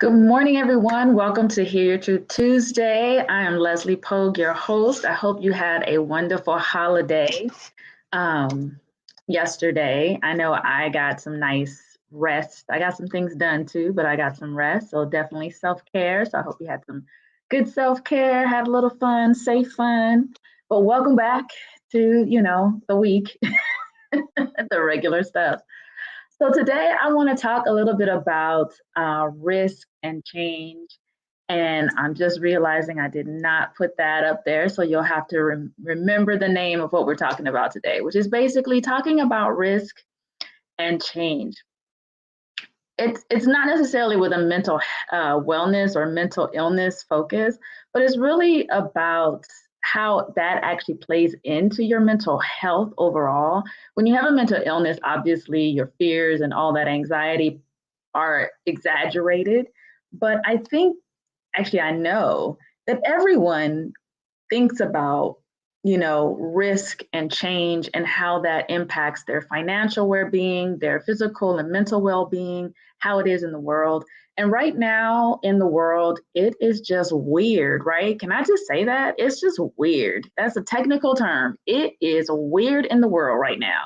Good morning, everyone. Welcome to Hear Your Truth Tuesday. I am Leslie Pogue, your host. I hope you had a wonderful holiday um, yesterday. I know I got some nice rest. I got some things done too, but I got some rest. So definitely self-care. So I hope you had some good self-care, had a little fun, safe fun. But welcome back to, the week, the regular stuff. So today I want to talk a little bit about risk and change. And I'm just realizing I did not put that up there. So you'll have to remember the name of what we're talking about today, which is basically talking about risk and change. It's not necessarily with a mental wellness or mental illness focus, but it's really about how that actually plays into your mental health overall. When you have a mental illness, obviously your fears and all that anxiety are exaggerated. But I think, actually, I know that everyone thinks about risk and change and how that impacts their financial well-being, their physical and mental well-being, how it is in the world. And right now in the world, it is just weird, right? Can I just say that? It's just weird. That's a technical term. It is weird in the world right now.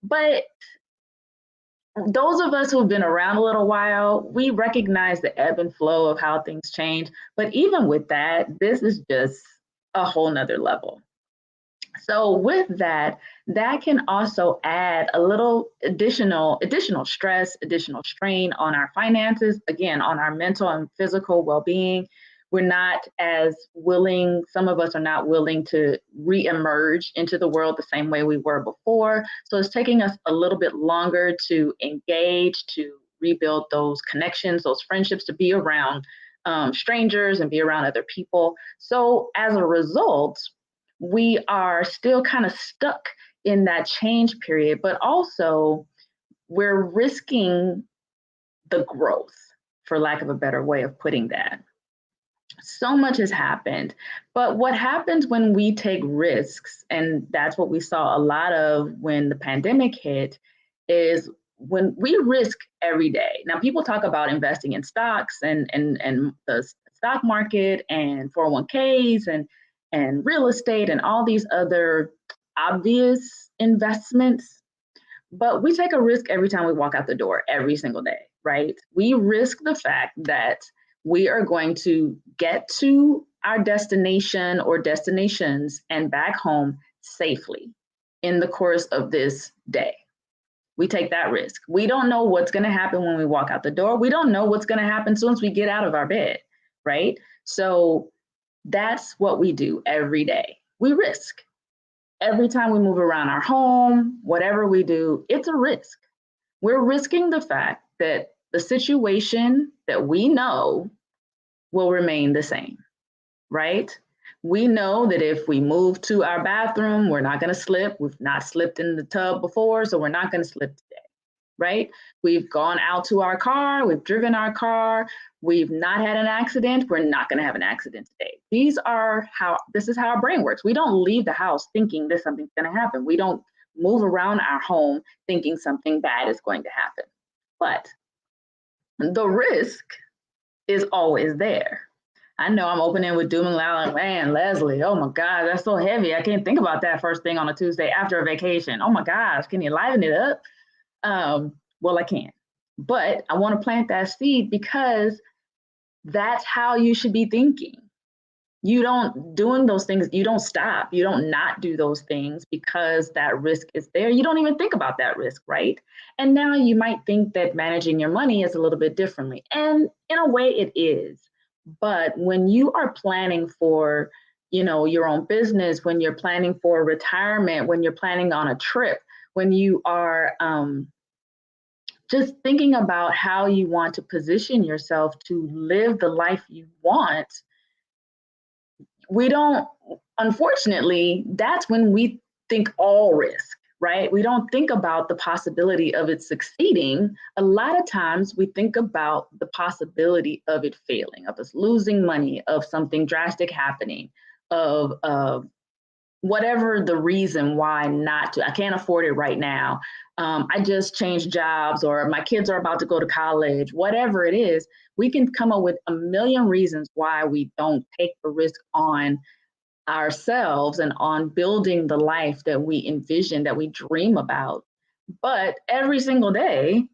But those of us who've been around a little while, we recognize the ebb and flow of how things change. But even with that, this is just a whole nother level. So with that, that can also add a little additional stress, additional strain on our finances, again, on our mental and physical well-being. We're not as willing, some of us are not willing to re-emerge into the world the same way we were before. So it's taking us a little bit longer to engage, to rebuild those connections, those friendships, to be around strangers and be around other people. So as a result, we are still kind of stuck in that change period, but also we're risking the growth, for lack of a better way of putting that. So much has happened, but what happens when we take risks, and that's what we saw a lot of when the pandemic hit, is when we risk every day. Now, people talk about investing in stocks and the stock market and 401ks and real estate and all these other obvious investments. But we take a risk every time we walk out the door, every single day, right? We risk the fact that we are going to get to our destination or destinations and back home safely in the course of this day. We take that risk. We don't know what's going to happen when we walk out the door. We don't know what's going to happen as soon as we get out of our bed, right? So that's what we do every day. We risk. Every time we move around our home, whatever we do, it's a risk. We're risking the fact that the situation that we know will remain the same, right? We know that if we move to our bathroom, we're not going to slip. We've not slipped in the tub before, so we're not going to slip today, right? We've gone out to our car, we've driven our car, we've not had an accident, we're not going to have an accident today. This is how our brain works. We don't leave the house thinking that something's going to happen. We don't move around our home thinking something bad is going to happen. But the risk is always there. I know I'm opening with doom and gloom, man, Leslie, oh my God, that's so heavy. I can't think about that first thing on a Tuesday after a vacation. Oh my gosh, can you liven it up? Well, I can. But I want to plant that seed because that's how you should be thinking. You don't doing those things, you don't stop. You don't not do those things because that risk is there. You don't even think about that risk, right? And now you might think that managing your money is a little bit differently. And in a way it is. But when you are planning for, your own business, when you're planning for retirement, when you're planning on a trip, when you are just thinking about how you want to position yourself to live the life you want, we don't, unfortunately, that's when we think all risk, right? We don't think about the possibility of it succeeding. A lot of times we think about the possibility of it failing, of us losing money, of something drastic happening, of whatever the reason why not to. I can't afford it right now. I just changed jobs, or my kids are about to go to college, whatever it is, we can come up with a million reasons why we don't take the risk on ourselves and on building the life that we envision, that we dream about. But every single day,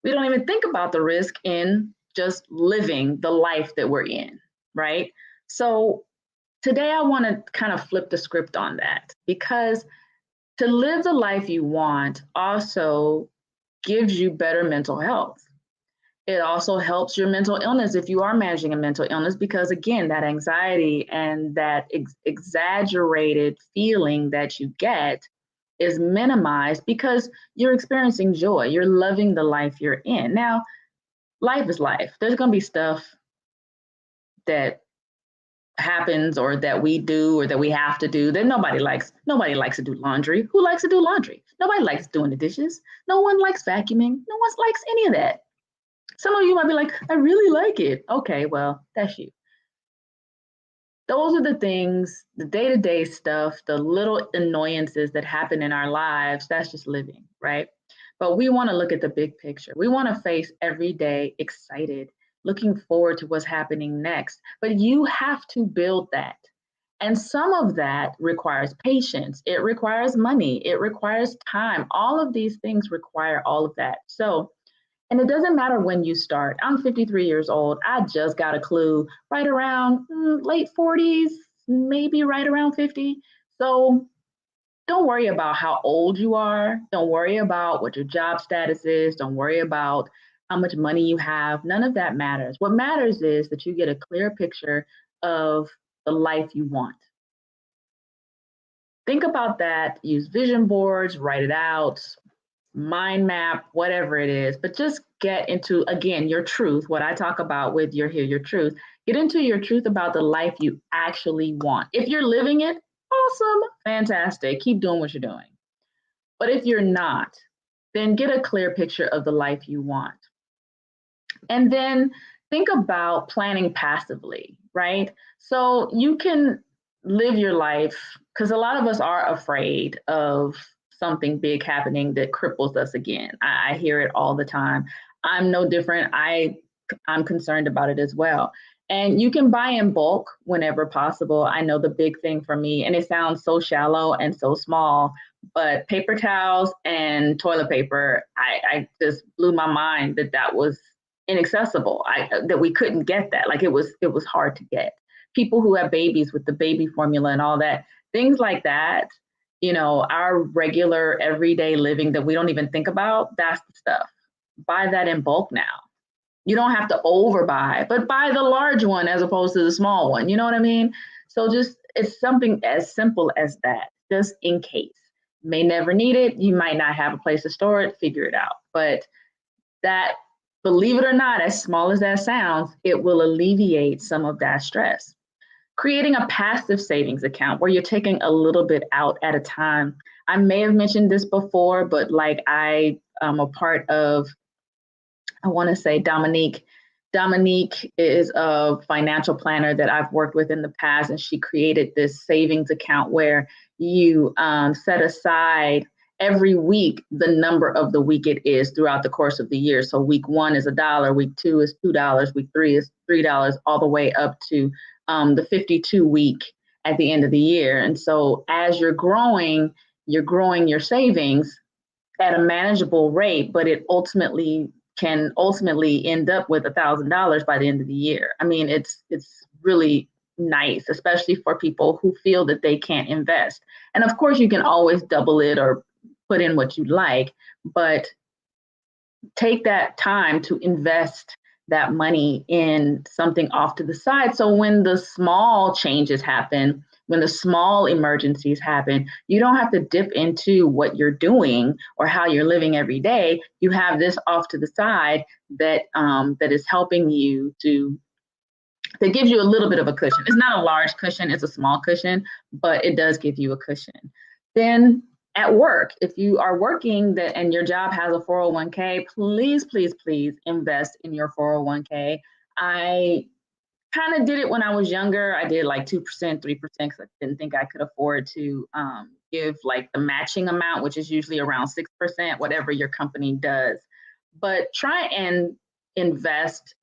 we don't even think about the risk in just living the life that we're in, right? So today I want to kind of flip the script on that, because to live the life you want also gives you better mental health. It also helps your mental illness if you are managing a mental illness, because again, that anxiety and that exaggerated feeling that you get is minimized because you're experiencing joy. You're loving the life you're in. Now, life is life. There's going to be stuff that happens or that we do or that we have to do that nobody likes. Nobody likes to do laundry. Who likes to do laundry? Nobody likes doing the dishes. No one likes vacuuming. No one likes any of that. Some of you might be like, I really like it. Okay, well, that's you. Those are the things, the day-to-day stuff, the little annoyances that happen in our lives. That's just living, right? But we want to look at the big picture. We want to face every day excited, looking forward to what's happening next. But you have to build that. And some of that requires patience. It requires money. It requires time. All of these things require all of that. So, and it doesn't matter when you start. I'm 53 years old. I just got a clue right around late 40s, maybe right around 50. So don't worry about how old you are. Don't worry about what your job status is. Don't worry about how much money you have. None of that matters. What matters is that you get a clear picture of the life you want. Think about that. Use vision boards, write it out, mind map, whatever it is, but just get into, again, your truth. What I talk about with your truth, get into your truth about the life you actually want. If you're living it, awesome, fantastic, keep doing what you're doing. But if you're not, then get a clear picture of the life you want. And then think about planning passively, right? So you can live your life, because a lot of us are afraid of something big happening that cripples us again. I hear it all the time. I'm no different. I'm concerned about it as well. And you can buy in bulk whenever possible. I know the big thing for me, and it sounds so shallow and so small, but paper towels and toilet paper, I just blew my mind that that was inaccessible. That we couldn't get that. Like it was hard to get. People who have babies with the baby formula and all that, things like that, you know, our regular everyday living that we don't even think about, that's the stuff. Buy that in bulk now. You don't have to overbuy, but buy the large one as opposed to the small one. You know what I mean? So just it's something as simple as that, just in case. May never need it. You might not have a place to store it, figure it out. But that, believe it or not, as small as that sounds, it will alleviate some of that stress. Creating a passive savings account where you're taking a little bit out at a time. I may have mentioned this before, but like I am a part of, I want to say Dominique. Dominique is a financial planner that I've worked with in the past, and she created this savings account where you set aside every week the number of the week it is throughout the course of the year. So week 1 is $1, week 2 is $2, week 3 is $3, all the way up to the 52 week at the end of the year. And so as you're growing your savings at a manageable rate, but it can ultimately end up with $1,000 by the end of the year. I mean, it's really nice, especially for people who feel that they can't invest. And of course, you can always double it or put in what you like, but take that time to invest that money in something off to the side. So when the small changes happen, when the small emergencies happen, you don't have to dip into what you're doing or how you're living every day. You have this off to the side that is helping you that gives you a little bit of a cushion. It's not a large cushion, it's a small cushion, but it does give you a cushion. Then at work, if you are working and your job has a 401k, please, please, please invest in your 401k. I kind of did it when I was younger. I did like 2%, 3%, because I didn't think I could afford to give like the matching amount, which is usually around 6%, whatever your company does. But try and invest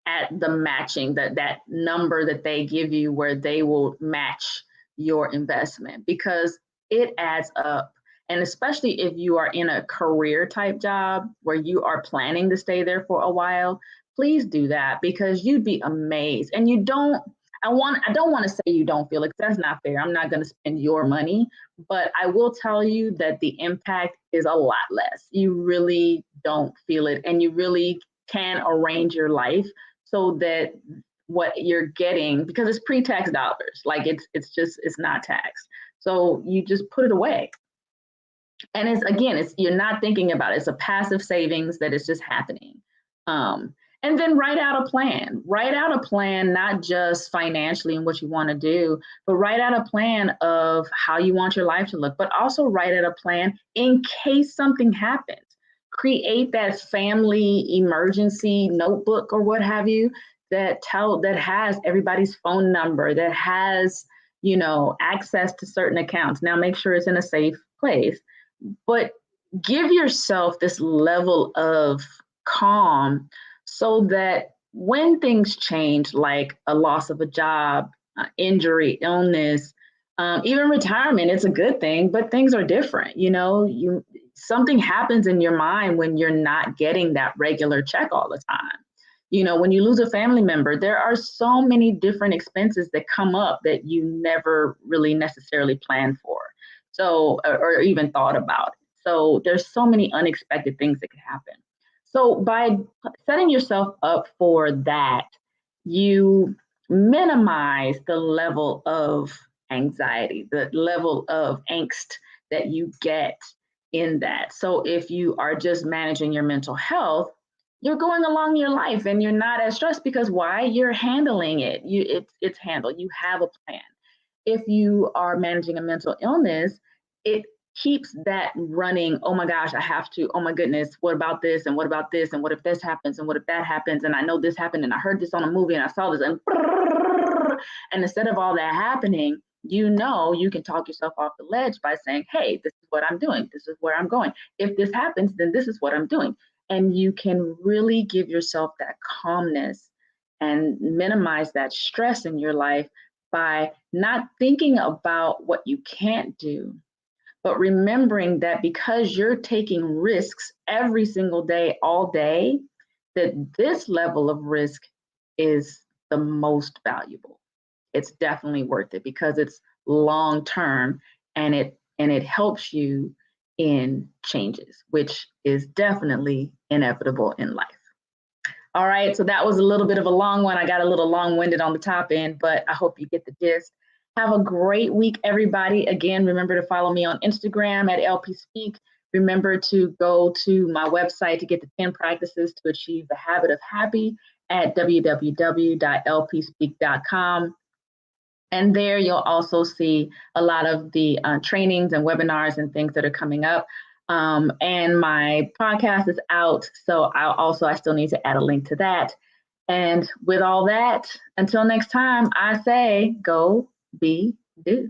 at the matching, that number that they give you where they will match your investment, because it adds up. And especially if you are in a career type job where you are planning to stay there for a while, please do that, because you'd be amazed. And you don't, I don't want to say you don't feel it, 'cause that's not fair. I'm not going to spend your money, but I will tell you that the impact is a lot less. You really don't feel it, and you really can arrange your life so that what you're getting, because it's pre-tax dollars, like it's not taxed. So you just put it away. And it's you're not thinking about it. It's a passive savings that is just happening. And then write out a plan. Write out a plan, not just financially and what you want to do, but write out a plan of how you want your life to look, but also write out a plan in case something happens. Create that family emergency notebook or what have you that has everybody's phone number, that has, access to certain accounts. Now make sure it's in a safe place, but give yourself this level of calm so that when things change, like a loss of a job, injury, illness, even retirement, it's a good thing, but things are different. Something happens in your mind when you're not getting that regular check all the time. When you lose a family member, there are so many different expenses that come up that you never really necessarily planned for. So, or even thought about. So there's so many unexpected things that could happen. So by setting yourself up for that, you minimize the level of anxiety, the level of angst that you get in that. So if you are just managing your mental health, you're going along your life and you're not as stressed, because why? You're handling it. It's handled. You have a plan. If you are managing a mental illness, it keeps that running. Oh my gosh, I have to, oh my goodness, what about this? And what about this? And what if this happens? And what if that happens? And I know this happened and I heard this on a movie and I saw this, and instead of all that happening, you can talk yourself off the ledge by saying, hey, this is what I'm doing. This is where I'm going. If this happens, then this is what I'm doing. And you can really give yourself that calmness and minimize that stress in your life by not thinking about what you can't do, but remembering that because you're taking risks every single day, all day, that this level of risk is the most valuable. It's definitely worth it because it's long term, and it helps you in changes, which is definitely inevitable in life. All right, so that was a little bit of a long one. I got a little long-winded on the top end, but I hope you get the gist. Have a great week, everybody. Again, remember to follow me on Instagram at LP Speak. Remember to go to my website to get the 10 practices to achieve the habit of happy at www.lpspeak.com. And there you'll also see a lot of the trainings and webinars and things that are coming up. And my podcast is out, so I still need to add a link to that. And with all that, until next time, I say go be do.